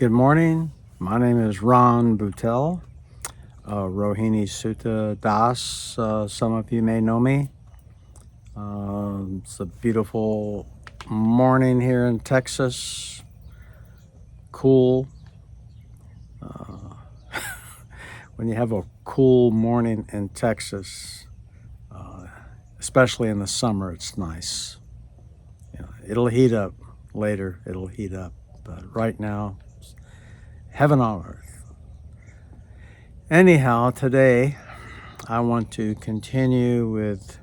Good morning. My name is Ron Boutelle, Rohini-suta dasa. Some of you may know me. It's a beautiful morning here in Texas. Cool. When you have a cool morning in Texas, especially in the summer, it's nice. It'll heat up later. It'll heat up. But right now, heaven on earth. Anyhow, today I want to continue with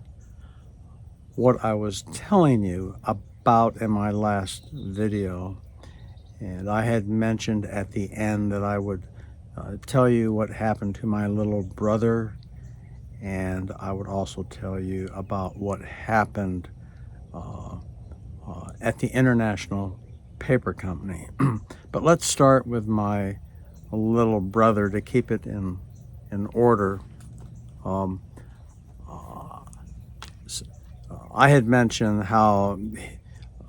what I was telling you about in my last video. And I had mentioned at the end that I would tell you what happened to my little brother, and I would also tell you about what happened at the International Paper Company. But let's start with my little brother to keep it in order. I had mentioned how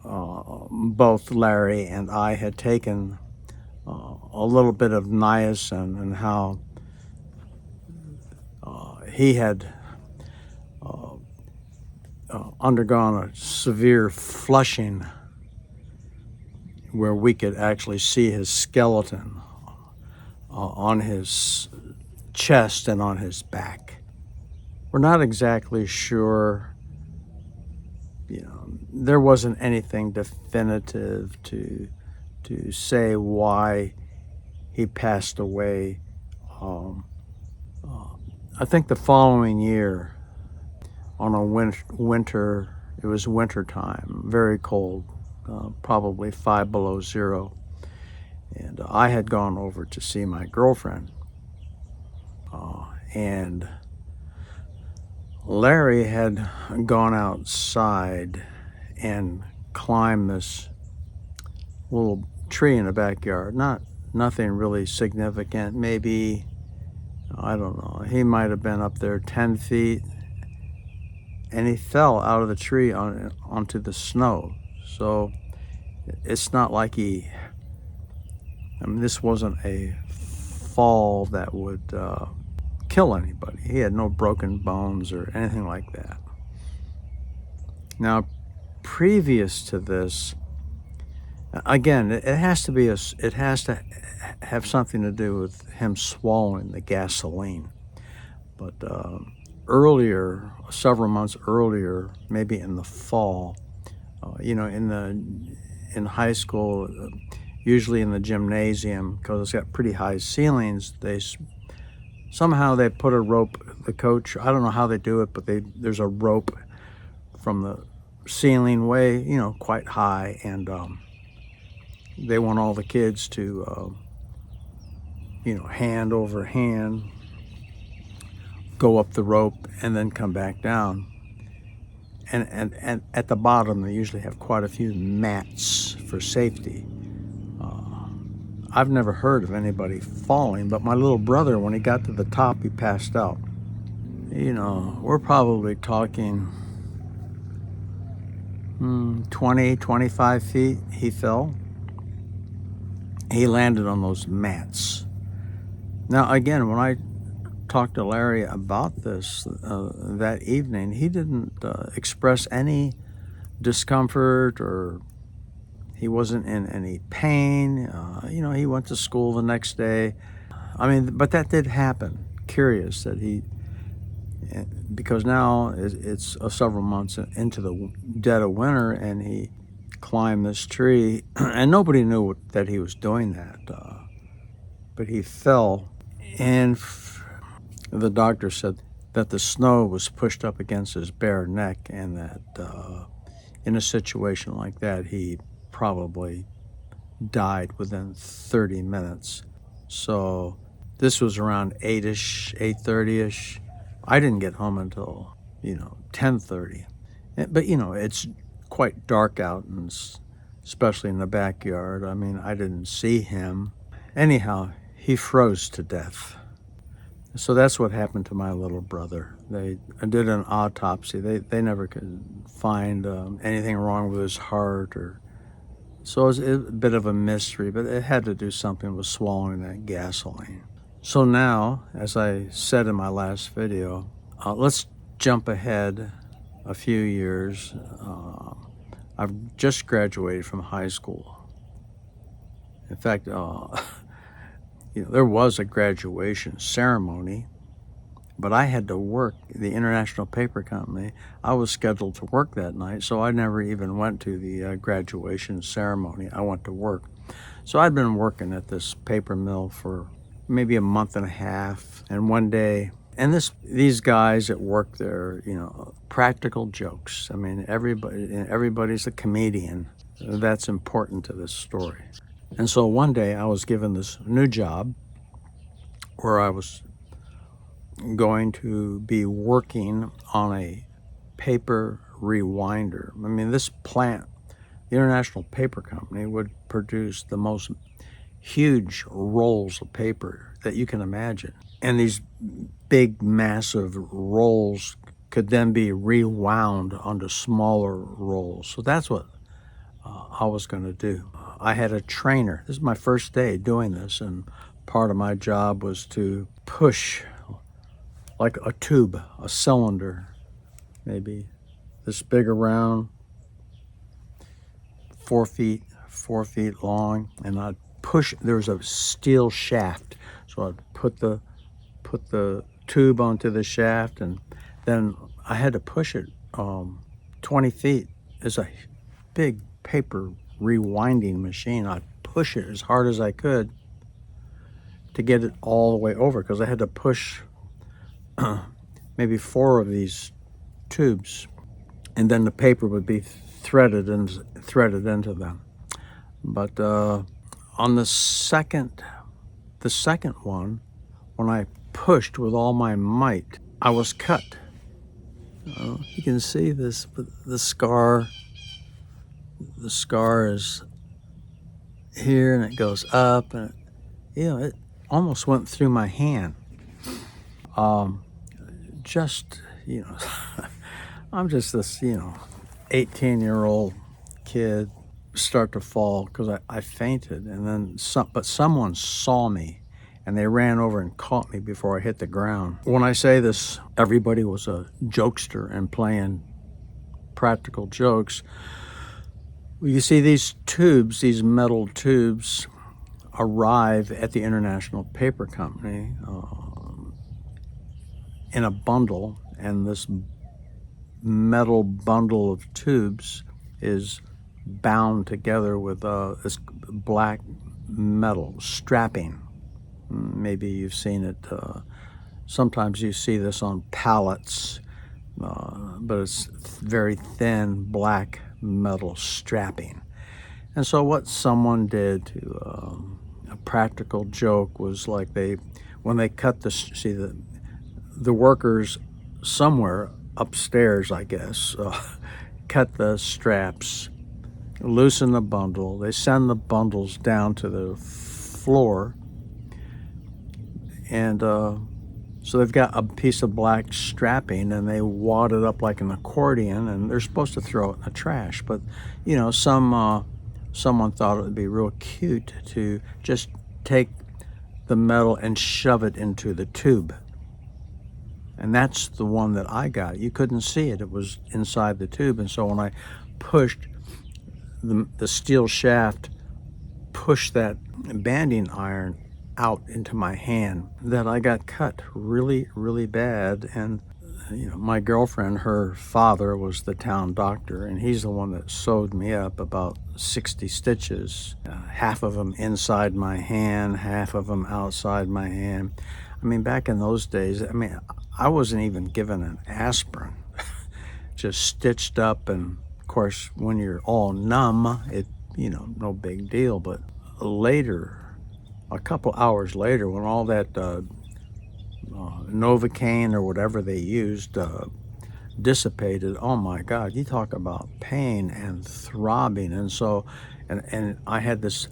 both Larry and I had taken a little bit of niacin, and how he had undergone a severe flushing where we could actually see his skeleton on his chest and on his back. We're not exactly sure. There wasn't anything definitive to say why he passed away. I think the following year, on a winter, it was winter time, very cold, probably 5 below zero, and I had gone over to see my girlfriend, and Larry had gone outside and climbed this little tree in the backyard. Nothing really significant. Maybe, I don't know, he might have been up there 10 feet, and he fell out of the tree onto the snow. So it's not like this wasn't a fall that would kill anybody. He had no broken bones or anything like that. Now, previous to this, again, it has to have something to do with him swallowing the gasoline. But earlier, several months earlier, maybe in the fall, in high school, usually in the gymnasium, because it's got pretty high ceilings, somehow they put a rope. The coach, I don't know how they do it, but there's a rope from the ceiling way, quite high, and they want all the kids to, hand over hand, go up the rope and then come back down. And at the bottom, they usually have quite a few mats for safety. I've never heard of anybody falling, but my little brother, when he got to the top, he passed out. We're probably talking 20, 25 feet. He fell. He landed on those mats. Now, again, when I talked to Larry about this that evening, he didn't express any discomfort, or he wasn't in any pain. He went to school the next day. But that did happen. Curious that because now it's several months into the dead of winter, and he climbed this tree, and nobody knew that he was doing that. But he fell, and the doctor said that the snow was pushed up against his bare neck, and that in a situation like that, he probably died within 30 minutes. So this was around 8-ish, 8:30-ish. I didn't get home until, 10:30. But, it's quite dark out, and especially in the backyard. I didn't see him. Anyhow, he froze to death. So that's what happened to my little brother. They did an autopsy. They never could find anything wrong with his heart or So it was a bit of a mystery, but it had to do something with swallowing that gasoline. So now, as I said in my last video, let's jump ahead a few years. I've just graduated from high school. In fact, there was a graduation ceremony, but I had to work the International Paper Company. I was scheduled to work that night, so I never even went to the graduation ceremony. I went to work. So I'd been working at this paper mill for maybe a month and a half, and one day, and these guys at work there, practical jokes. I mean, everybody's a comedian. That's important to this story. And so one day I was given this new job where I was going to be working on a paper rewinder. I mean, this plant, the International Paper Company, would produce the most huge rolls of paper that you can imagine. And these big, massive rolls could then be rewound onto smaller rolls. So that's what I was going to do. I had a trainer. This is my first day doing this, and part of my job was to push like a tube, a cylinder, maybe this big around, 4 feet long, and I'd push. There was a steel shaft, so I'd put the tube onto the shaft, and then I had to push it 20 feet. It's a big paper rewinding machine. I'd push it as hard as I could to get it all the way over, because I had to push maybe 4 of these tubes, and then the paper would be threaded into them. But on the second one, when I pushed with all my might, I was cut. You can see this, the scar. The scar is here, and it goes up, and it almost went through my hand. I'm just this, 18-year-old kid, start to fall because I fainted, and then but someone saw me, and they ran over and caught me before I hit the ground. When I say this, everybody was a jokester and playing practical jokes. You see these tubes, these metal tubes, arrive at the International Paper Company in a bundle, and this metal bundle of tubes is bound together with this black metal strapping. Maybe you've seen it. Sometimes you see this on pallets, but it's very thin black metal strapping. And so what someone did to a practical joke was like when they cut the workers somewhere upstairs, I guess, cut the straps, loosen the bundle. They send the bundles down to the floor, and so they've got a piece of black strapping, and they wad it up like an accordion, and they're supposed to throw it in the trash. But someone thought it would be real cute to just take the metal and shove it into the tube. And that's the one that I got. You couldn't see it. It was inside the tube. And so when I pushed the steel shaft, pushed that banding iron out into my hand, that I got cut really, really bad. And my girlfriend, her father was the town doctor, and he's the one that sewed me up about 60 stitches, half of them inside my hand, half of them outside my hand. I mean, back in those days, I wasn't even given an aspirin, just stitched up. And of course, when you're all numb, no big deal. But later, a couple hours later, when all that Novocaine or whatever they used dissipated, oh my God, you talk about pain and throbbing. And so, and I had this,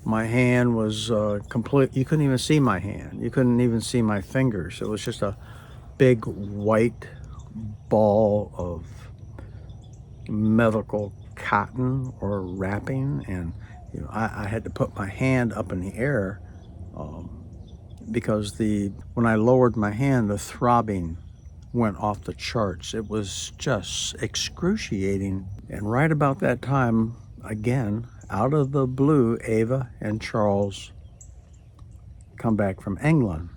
my hand was complete. You couldn't even see my hand. You couldn't even see my fingers. It was just a big white ball of medical cotton or wrapping, and I had to put my hand up in the air because when I lowered my hand, the throbbing went off the charts. It was just excruciating. And right about that time, again, out of the blue, Ava and Charles come back from England.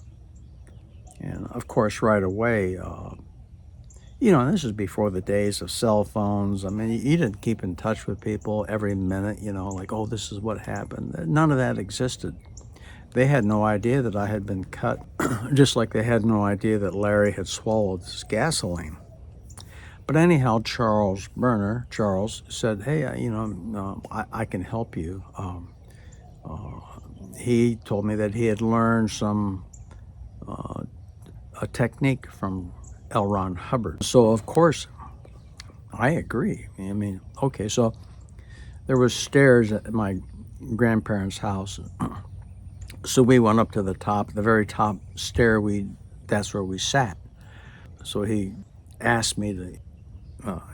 And of course, right away, this is before the days of cell phones. I mean, you didn't keep in touch with people every minute, like, oh, this is what happened. None of that existed. They had no idea that I had been cut, just like they had no idea that Larry had swallowed this gasoline. But anyhow, Charles said, hey, I can help you. He told me that he had learned a technique from L. Ron Hubbard. So, of course, I agree. I mean, okay, so there was stairs at my grandparents' house. So we went up to the very top stair. That's where we sat. So he asked me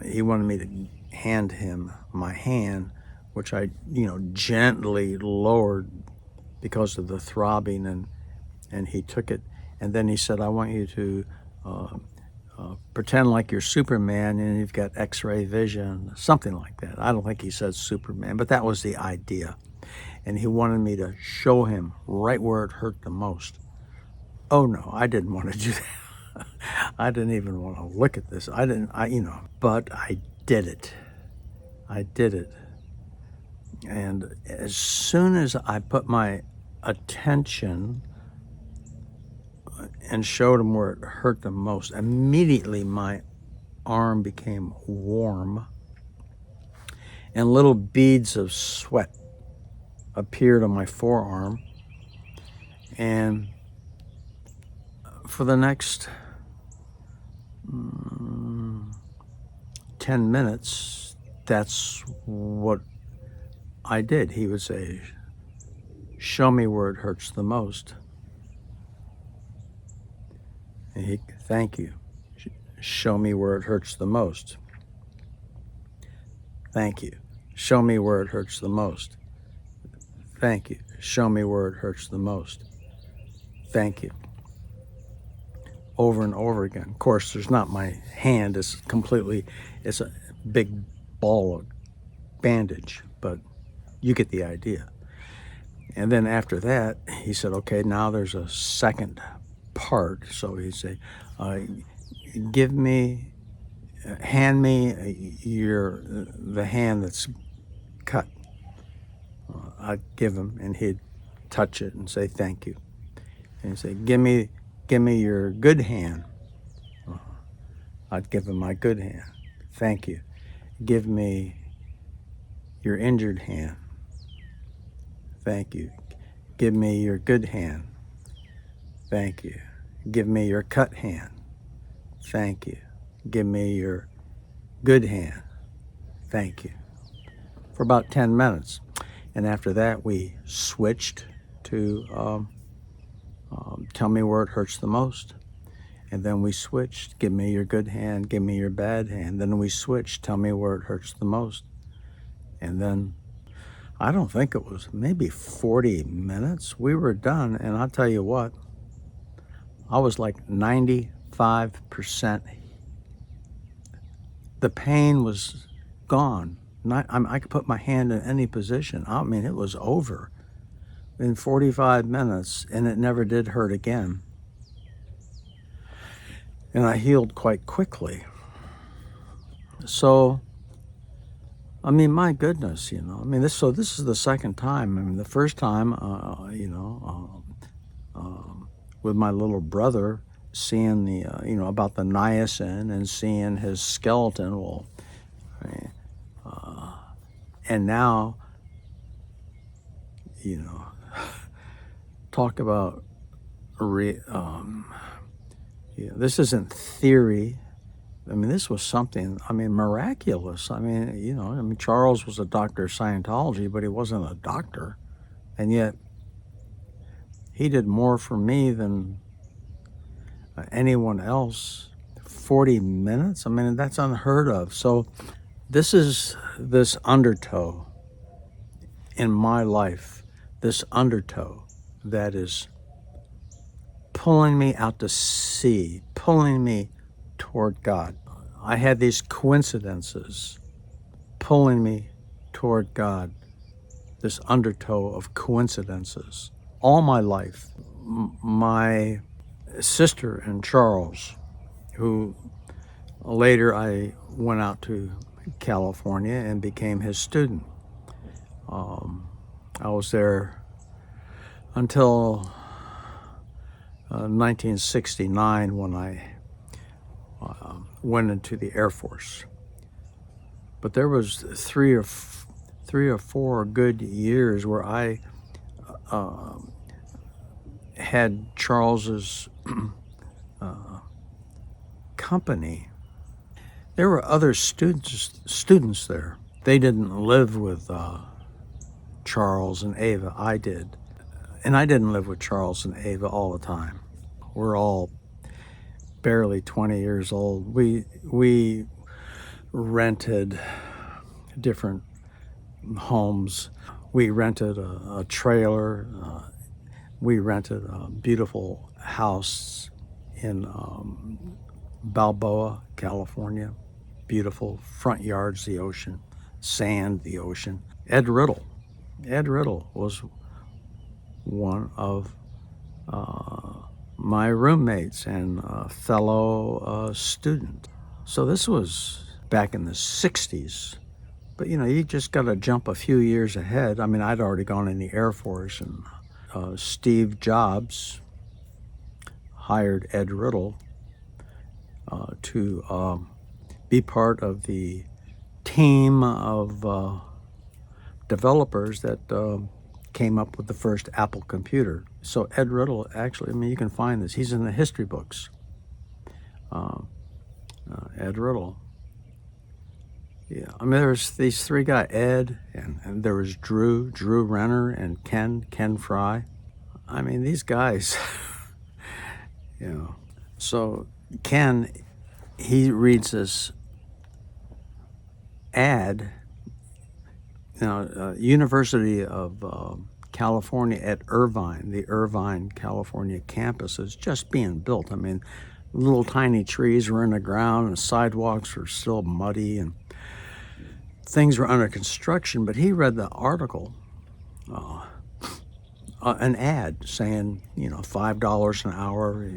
he wanted me to hand him my hand, which I, gently lowered because of the throbbing, and he took it. And then he said, I want you to pretend like you're Superman and you've got X-ray vision, something like that. I don't think he said Superman, but that was the idea. And he wanted me to show him right where it hurt the most. Oh no, I didn't want to do that. I didn't even want to look at this. But I did it. And as soon as I put my attention and showed him where it hurt the most, immediately my arm became warm and little beads of sweat appeared on my forearm. And for the next 10 minutes, that's what I did. He would say, show me where it hurts the most. And thank you. Show me where it hurts the most. Thank you. Show me where it hurts the most. Thank you. Show me where it hurts the most. Thank you. Over and over again. Of course, there's not my hand. It's a big ball of bandage, but you get the idea. And then after that, he said, okay, now there's a second part. So he'd say, hand me the hand that's cut. I'd give him, and he'd touch it and say, thank you. And he'd say, give me your good hand. I'd give him my good hand. Thank you. Give me your injured hand. Thank you. Give me your good hand. Thank you. Give me your cut hand. Thank you. Give me your good hand. Thank you. For about 10 minutes. And after that, we switched to tell me where it hurts the most. And then we switched, give me your good hand, give me your bad hand. Then we switched, tell me where it hurts the most. And then, I don't think it was maybe 40 minutes. We were done, and I'll tell you what, I was like 95%. The pain was gone. I could put my hand in any position. I mean, it was over in 45 minutes, and it never did hurt again. And I healed quite quickly. So, I mean, my goodness, this is the second time. I mean, the first time, with my little brother, seeing about the niacin and seeing his skeleton. Well, and now, talk about this isn't theory. I mean, this was something, miraculous. Charles was a doctor of Scientology, but he wasn't a doctor. And yet, he did more for me than anyone else. 40 minutes? I mean, that's unheard of. So This is this undertow in my life, this undertow that is pulling me out to sea, pulling me toward God. I had these coincidences pulling me toward God, this undertow of coincidences all my life. My sister and Charles, who later I went out to California and became his student. I was there until 1969 when I went into the Air Force. But there was three or four good years where I had Charles's company. There were other students there. They didn't live with Charles and Ava. I did. And I didn't live with Charles and Ava all the time. We're all barely 20 years old. We rented different homes. We rented a trailer. We rented a beautiful house in Balboa, California. Beautiful front yards, the ocean, sand, the ocean. Ed Riddle was one of my roommates and a fellow student. So this was back in the 60s. But you just got to jump a few years ahead. I mean, I'd already gone in the Air Force, and Steve Jobs hired Ed Riddle to be part of the team of developers that came up with the first Apple computer. So Ed Riddle, actually, I mean, you can find this. He's in the history books. Ed Riddle. Yeah, I mean, there's these three guys, Ed, and there was Drew Renner, and Ken Fry. I mean, these guys, So Ken, he reads this ad, University of California at Irvine, the Irvine, California campus is just being built. I mean, little tiny trees were in the ground, and sidewalks were still muddy, and things were under construction. But he read the article, an ad saying, $5 an hour,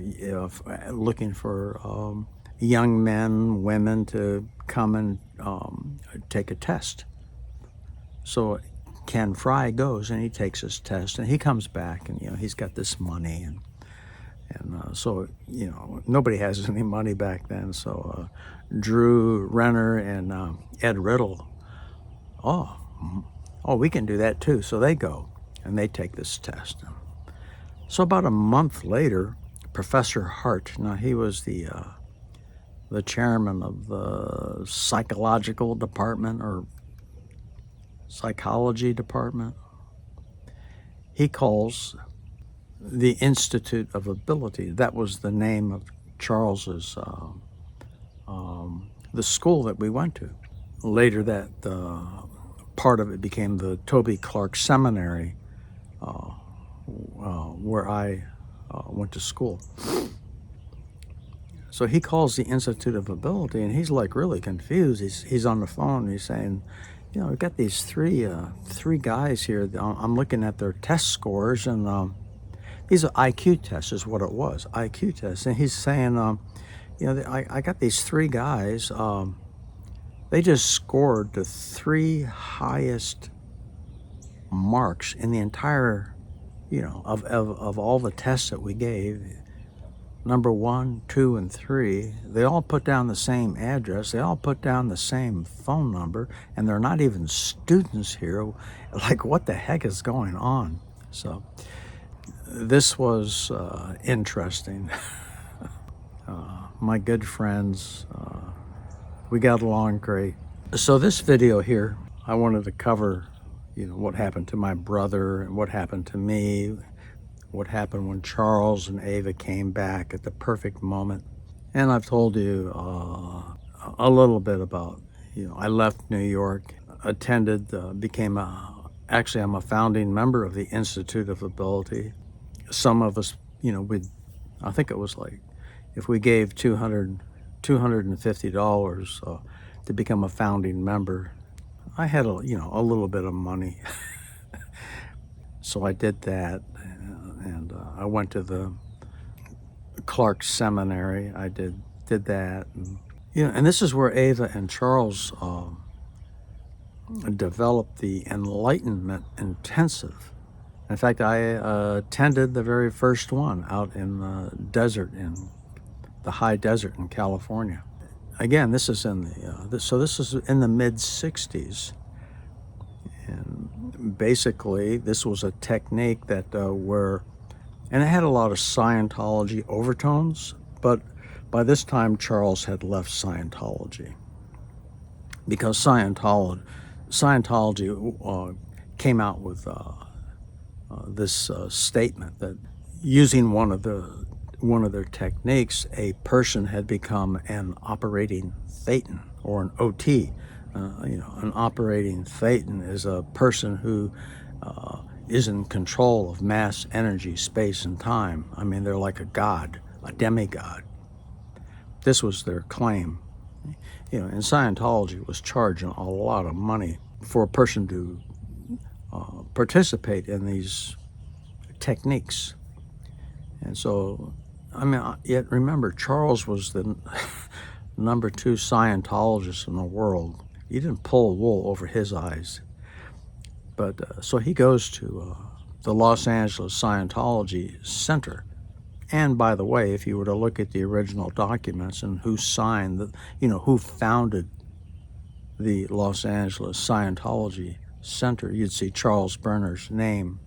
looking for young men, women to come and take a test. So Ken Fry goes and he takes his test, and he comes back, and he's got this money, and so nobody has any money back then. So Drew Renner and Ed Riddle, oh, we can do that too. So they go and they take this test. So about a month later, Professor Hart, now he was the chairman of the psychological department or psychology department. He calls the Institute of Ability. That was the name of Charles's, the school that we went to. Later, that part of it became the Toby Clark Seminary, where I went to school. So he calls the Institute of Ability, and he's like really confused. He's on the phone. He's saying, we've got these three guys here. I'm looking at their test scores, and these are IQ tests is what it was, IQ tests. And he's saying, I got these three guys. They just scored the three highest marks in the entire, of all the tests that we gave. Number 1, 2, and 3, they all put down the same address. They all put down the same phone number, and they're not even students here. Like, what the heck is going on? So this was interesting. My good friends, we got along great. So this video here, I wanted to cover, what happened to my brother and what happened to me, what happened when Charles and Ava came back at the perfect moment. And I've told you a little bit about, I left New York, attended, actually I'm a founding member of the Institute of Ability. Some of us, I think it was like, if we gave $250 to become a founding member, I had a little bit of money. So I did that, and I went to the Clark Seminary. I did that, and this is where Ava and Charles developed the Enlightenment Intensive. In fact, I attended the very first one out in the desert, in the high desert in California. Again, this is in this is in the mid '60s, and basically this was a technique that and it had a lot of Scientology overtones, but by this time Charles had left Scientology, because Scientology came out with this statement that using one of their techniques, a person had become an operating thetan, or an OT. An operating thetan is a person who is in control of mass, energy, space, and time. I mean, they're like a god, a demigod. This was their claim. And Scientology was charging a lot of money for a person to participate in these techniques. And so, yet remember, Charles was the number 2 Scientologist in the world. You didn't pull wool over his eyes. But so he goes to the Los Angeles Scientology Center. And by the way, if you were to look at the original documents and who signed, who founded the Los Angeles Scientology Center, you'd see Charles Berner's name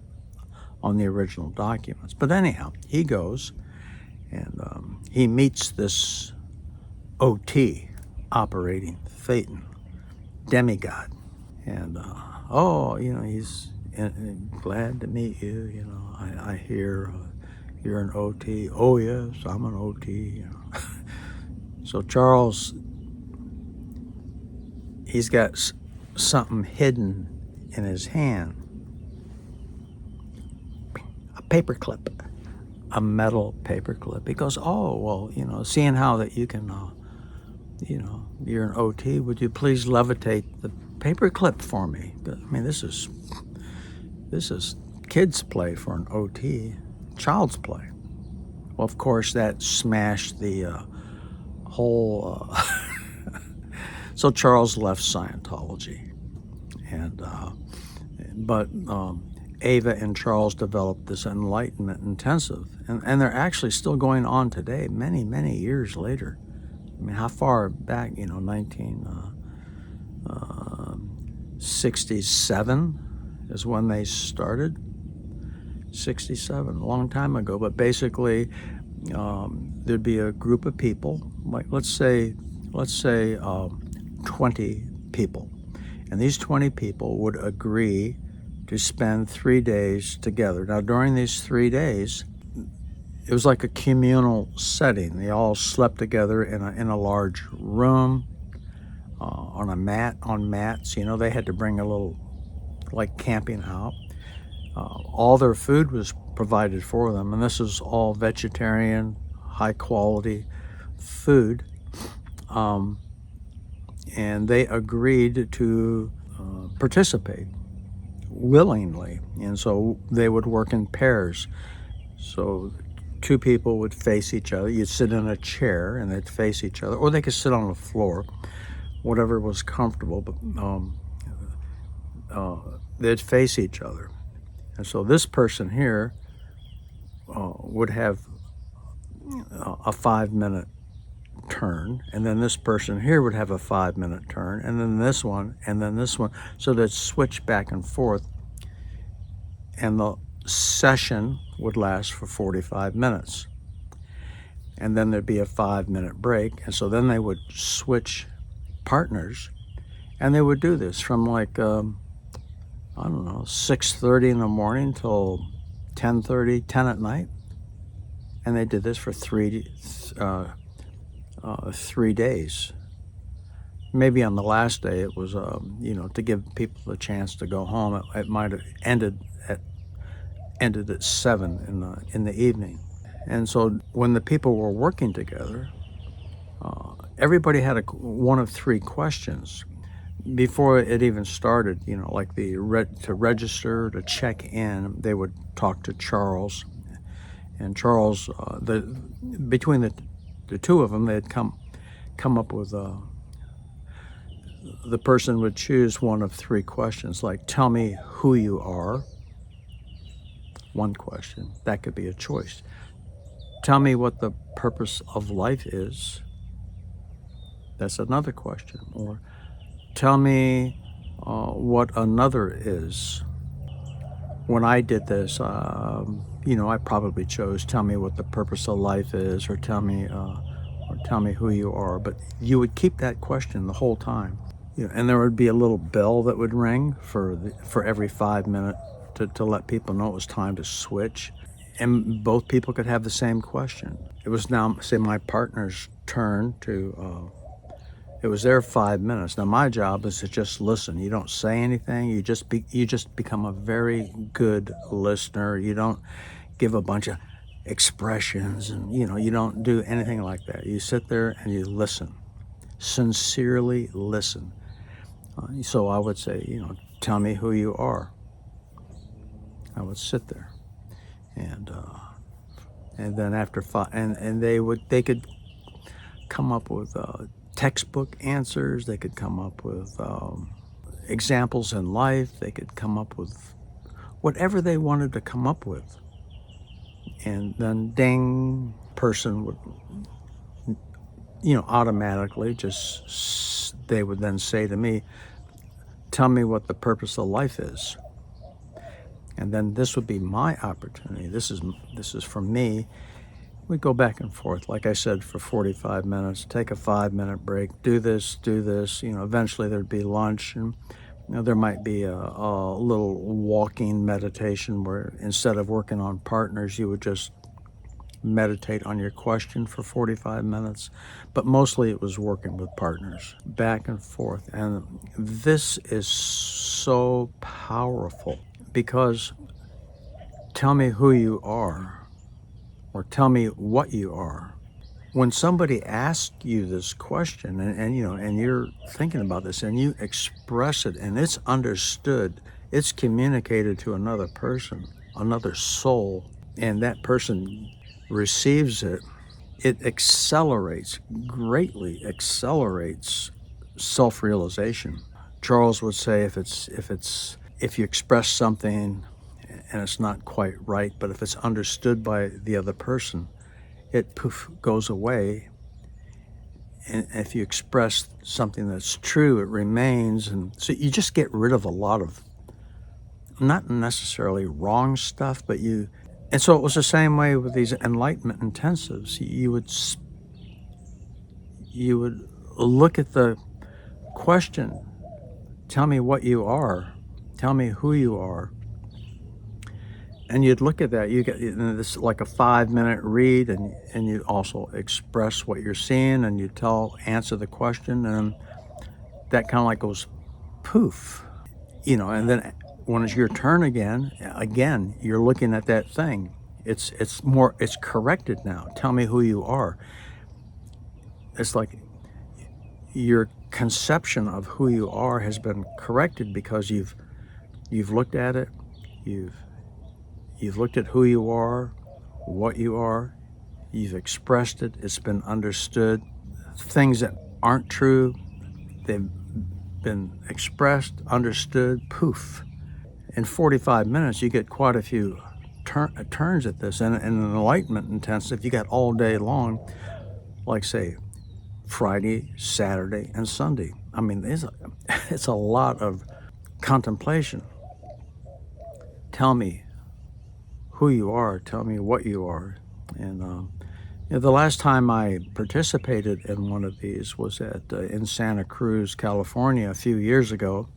on the original documents. But anyhow, he goes and he meets this OT, operating thetan, demigod. And he's glad to meet you. I hear you're an OT. Oh yes, I'm an OT. So Charles, he's got something hidden in his hand, a paper clip, a metal paper clip. He goes, oh well, seeing how that you can, you're an OT. Would you please levitate the paper clip for me? I mean, this is kids' play for an OT, child's play. Well, of course, that smashed the whole. So Charles left Scientology, but Ava and Charles developed this Enlightenment Intensive, and they're actually still going on today, many, many years later. I mean, how far back? 1967 is when they started. 67, a long time ago. But basically, there'd be a group of people, like let's say 20 people, and these 20 people would agree to spend 3 days together. Now, during these 3 days, it was like a communal setting. They all slept together in a large room, on mats. They had to bring a little, like camping out. All their food was provided for them, and this is all vegetarian, high quality food. And they agreed to participate willingly, and so they would work in pairs. So 2 people would face each other. You'd sit in a chair and they'd face each other, or they could sit on the floor, whatever was comfortable, but they'd face each other. And so this person here would have a 5-minute turn, and then this person here would have a 5-minute turn, and then this one, and then this one. So they'd switch back and forth, and the session would last for 45 minutes. And then there'd be a 5-minute break, and so then they would switch partners, and they would do this from like 6:30 in the morning till 10:30, 10 at night, and they did this for 3 days. maybe on the last day it was, to give people the chance to go home. It might have ended at 7 in the evening. And so when the people were working together, everybody had one of three questions before it even started. Like to register, to check in, they would talk to Charles, and Charles, between the two of them, they'd come up with the person would choose one of three questions, like tell me who you are. One question, that could be a choice. Tell me what the purpose of life is. That's another question. Or tell me what another is. When I did this, I probably chose tell me what the purpose of life is, or tell me who you are. But you would keep that question the whole time. And there would be a little bell that would ring for every 5 minutes to let people know it was time to switch. And both people could have the same question. It was now, say, my partner's turn to, it was their 5 minutes. Now my job is to just listen. You don't say anything. You just become a very good listener. You don't give a bunch of expressions, and you don't do anything like that. You sit there and you listen, sincerely listen. So I would say, tell me who you are. I would sit there, and then after 5, and they could come up with textbook answers. They could come up with examples in life. They could come up with whatever they wanted to come up with. And then ding, person would, automatically they would then say to me, tell me what the purpose of life is. And then this would be my opportunity. This is for me. We go back and forth, like I said, for 45 minutes, take a 5-minute break, do this. Eventually there'd be lunch, and there might be a little walking meditation where instead of working on partners, you would just meditate on your question for 45 minutes. But mostly it was working with partners, back and forth. And this is so powerful, because tell me who you are, or tell me what you are. When somebody asks you this question, and you're thinking about this, and you express it, and it's understood, it's communicated to another person, another soul, and that person receives it, it greatly accelerates self-realization. Charles would say if you express something and it's not quite right, but if it's understood by the other person, it poof goes away. And if you express something that's true, it remains. And so you just get rid of a lot of not necessarily wrong stuff, but and so it was the same way with these enlightenment intensives. You would look at the question, tell me what you are, tell me who you are. And you'd look at that, you get this like a 5-minute read, and you also express what you're seeing, and you answer the question, and that kind of like goes poof, and then when it's your turn again, you're looking at that thing. It's corrected now. Tell me who you are. It's like your conception of who you are has been corrected, because you've looked at it, you've looked at who you are, what you are, you've expressed it, it's been understood. Things that aren't true, they've been expressed, understood, poof. In 45 minutes, you get quite a few turns at this. And an enlightenment intensive, you got all day long, like say Friday, Saturday, and Sunday. I mean, it's a lot of contemplation. Tell me who you are, tell me what you are. And the last time I participated in one of these was in Santa Cruz, California, a few years ago.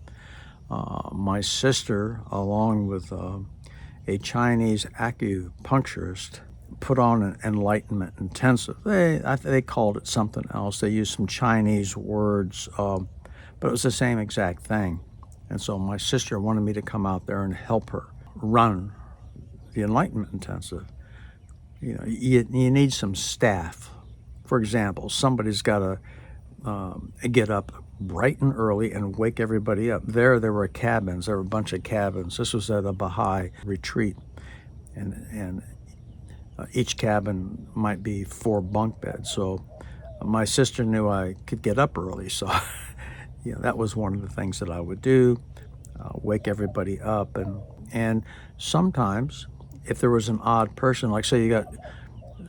My sister, along with a Chinese acupuncturist, put on an enlightenment intensive. They called it something else. They used some Chinese words, but it was the same exact thing. And so my sister wanted me to come out there and help her run the enlightenment intensive. You know, you need some staff. For example, somebody's got to get up bright and early and wake everybody up. There were cabins. There were a bunch of cabins. This was at a Baha'i retreat, and each cabin might be 4 bunk beds. So my sister knew I could get up early, so you know, that was one of the things that I would do, wake everybody up. And sometimes if there was an odd person, like say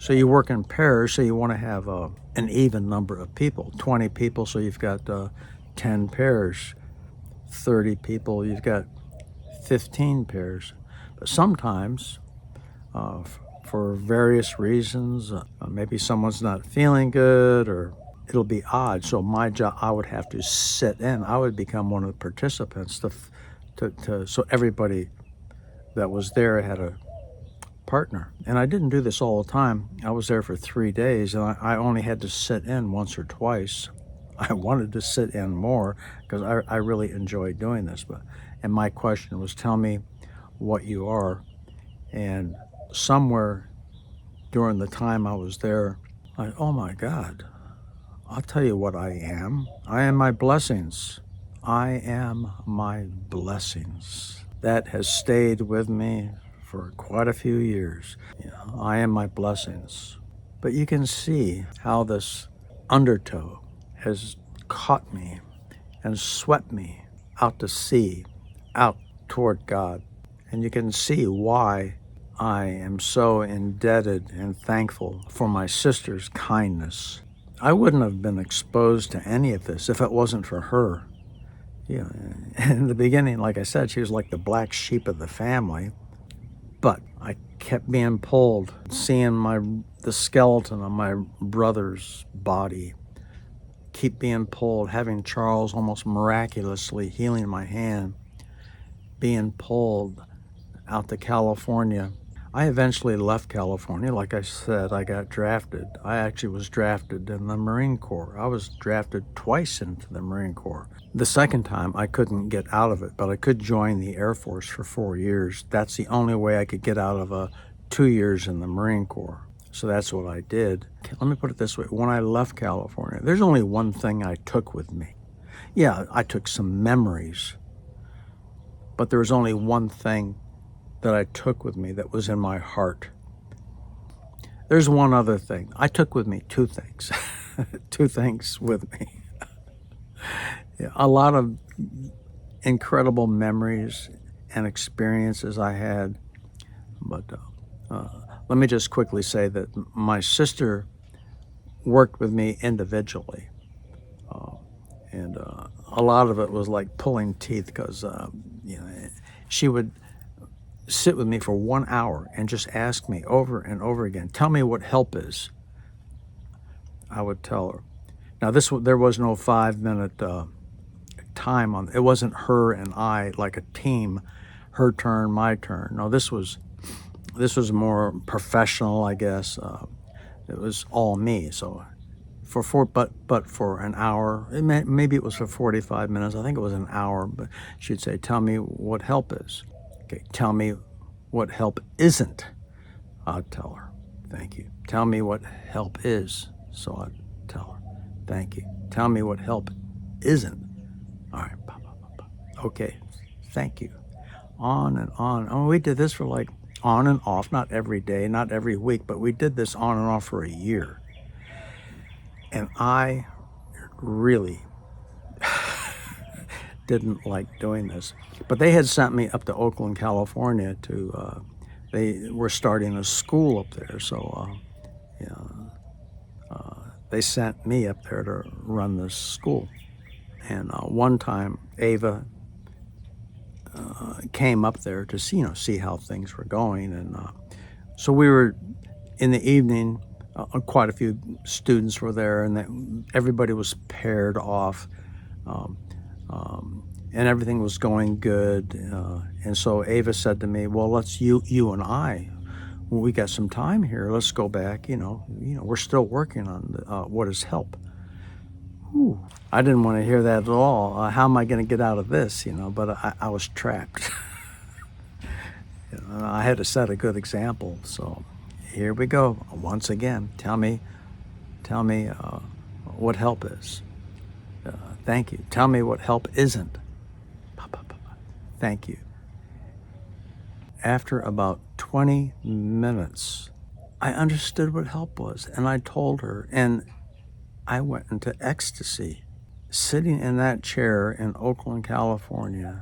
you work in pairs, so you want to have an even number of people, 20 people, so you've got 10 pairs, 30 people, you've got 15 pairs. But sometimes, for various reasons, maybe someone's not feeling good, or it'll be odd. So my job, I would have to sit in. I would become one of the participants so everybody that was there had a partner. And I didn't do this all the time. I was there for 3 days, and I only had to sit in once or twice. I wanted to sit in more because I really enjoyed doing this. And my question was, tell me what you are. And somewhere during the time I was there, oh my God, I'll tell you what I am. I am my blessings. I am my blessings. That has stayed with me for quite a few years. You know, I am my blessings. But you can see how this undertow has caught me and swept me out to sea, out toward God. And you can see why I am so indebted and thankful for my sister's kindness. I wouldn't have been exposed to any of this if it wasn't for her. You know, in the beginning, like I said, she was like the black sheep of the family. But I kept being pulled, seeing the skeleton of my brother's body, keep being pulled, having Charles almost miraculously healing my hand, being pulled out to California. I eventually left California. Like I said, I got drafted. I actually was drafted in the Marine Corps. I was drafted twice into the Marine Corps. The second time, I couldn't get out of it, but I could join the Air Force for 4 years. That's the only way I could get out of 2 years in the Marine Corps. So that's what I did. Let me put it this way. When I left California, there's only one thing I took with me. Yeah, I took some memories, but there was only one thing that I took with me that was in my heart. There's one other thing. I took with me 2 things. 2 things with me. Yeah, a lot of incredible memories and experiences I had. But let me just quickly say that my sister worked with me individually. And a lot of it was like pulling teeth because, you know, she would sit with me for 1 hour and just ask me over and over again, tell me what help is. I would tell her. Now, there was no 5-minute time on it. Wasn't her and I like a team, her turn, my turn. No, this was more professional, I guess. It was all me. So but for an hour, maybe it was for 45 minutes. I think it was an hour. But she'd say, "Tell me what help is." Okay, tell me what help isn't. I'd tell her, "Thank you." Tell me what help is. So I'd tell her, "Thank you." Tell me what help isn't. All right. Okay. Thank you. On and on. Oh, we did this for like on and off, not every day, not every week, but we did this on and off for a year. And I really didn't like doing this. But they had sent me up to Oakland, California they were starting a school up there. So, they sent me up there to run this school. And one time, Ava came up there to see how things were going. And so we were in the evening. Quite a few students were there, and everybody was paired off, and everything was going good. And so Ava said to me, "Well, let's you and I we got some time here. Let's go back. We're still working on what is help. Whew. I didn't want to hear that at all. How am I going to get out of this? But I was trapped. I had to set a good example. So here we go. Once again, tell me what help is. Thank you. Tell me what help isn't. Thank you. After about 20 minutes, I understood what help was, and I told her, and I went into ecstasy. Sitting in that chair in Oakland, California,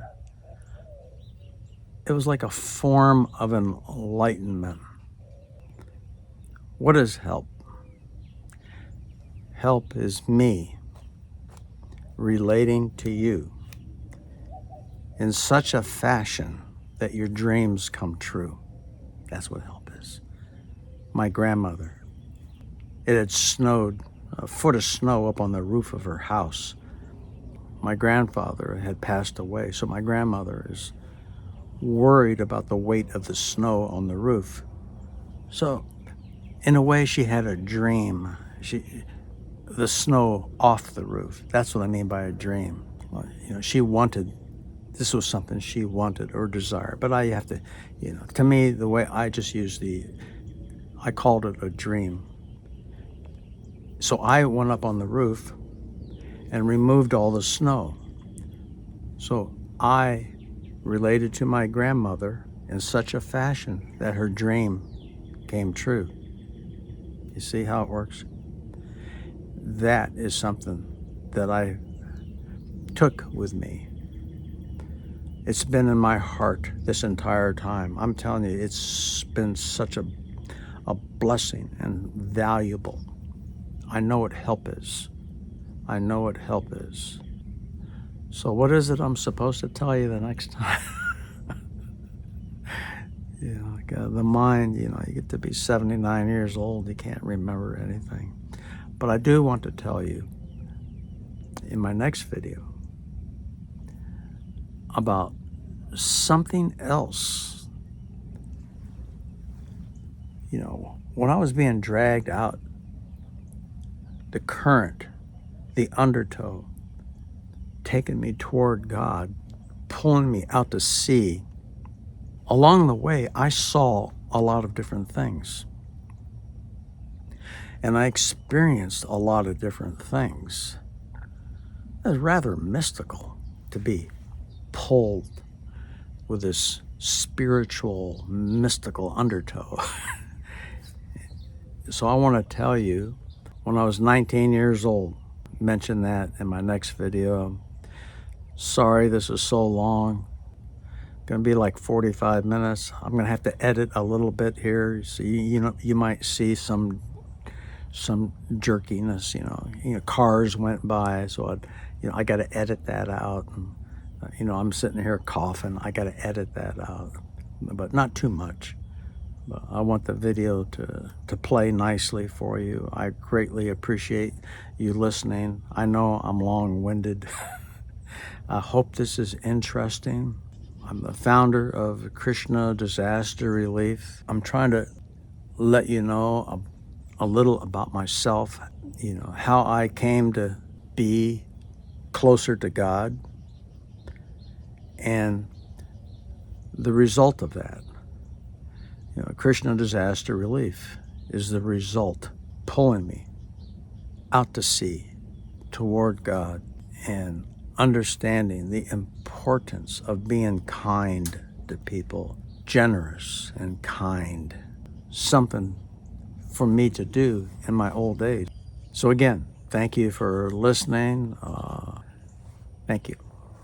it was like a form of enlightenment. What is help? Help is me relating to you in such a fashion that your dreams come true. That's what help is. My grandmother, it had snowed, a foot of snow up on the roof of her house. My grandfather had passed away, so my grandmother is worried about the weight of the snow on the roof. So, in a way, she had a dream. The snow off the roof. That's what I mean by a dream. She wanted, this was something she wanted or desired. But I have to, to me, the way I just use I called it a dream. So I went up on the roof and removed all the snow. So I related to my grandmother in such a fashion that her dream came true. You see how it works? That is something that I took with me. It's been in my heart this entire time. I'm telling you, it's been such a blessing and valuable. I know what help is. I know what help is. So what is it I'm supposed to tell you the next time? The mind, you get to be 79 years old, you can't remember anything. But I do want to tell you in my next video about something else. When I was being dragged out, the current, the undertow, taking me toward God, pulling me out to sea, along the way, I saw a lot of different things. And I experienced a lot of different things. It was rather mystical to be pulled with this spiritual, mystical undertow. So I want to tell you, when I was 19 years old, mention that in my next video. Sorry this is so long. Going to be like 45 minutes. I'm going to have to edit a little bit here. So you might see some jerkiness. Cars went by, so I got to edit that out. And, I'm sitting here coughing. I got to edit that out, but not too much. But I want the video to play nicely for you. I greatly appreciate you listening. I know I'm long-winded. I hope this is interesting. I'm the founder of Krishna Disaster Relief. I'm trying to let you know a little about myself, how I came to be closer to God, and the result of that. Krishna Disaster Relief is the result, pulling me out to sea toward God and understanding the importance of being kind to people, generous and kind, something for me to do in my old age. So again, thank you for listening. Thank you.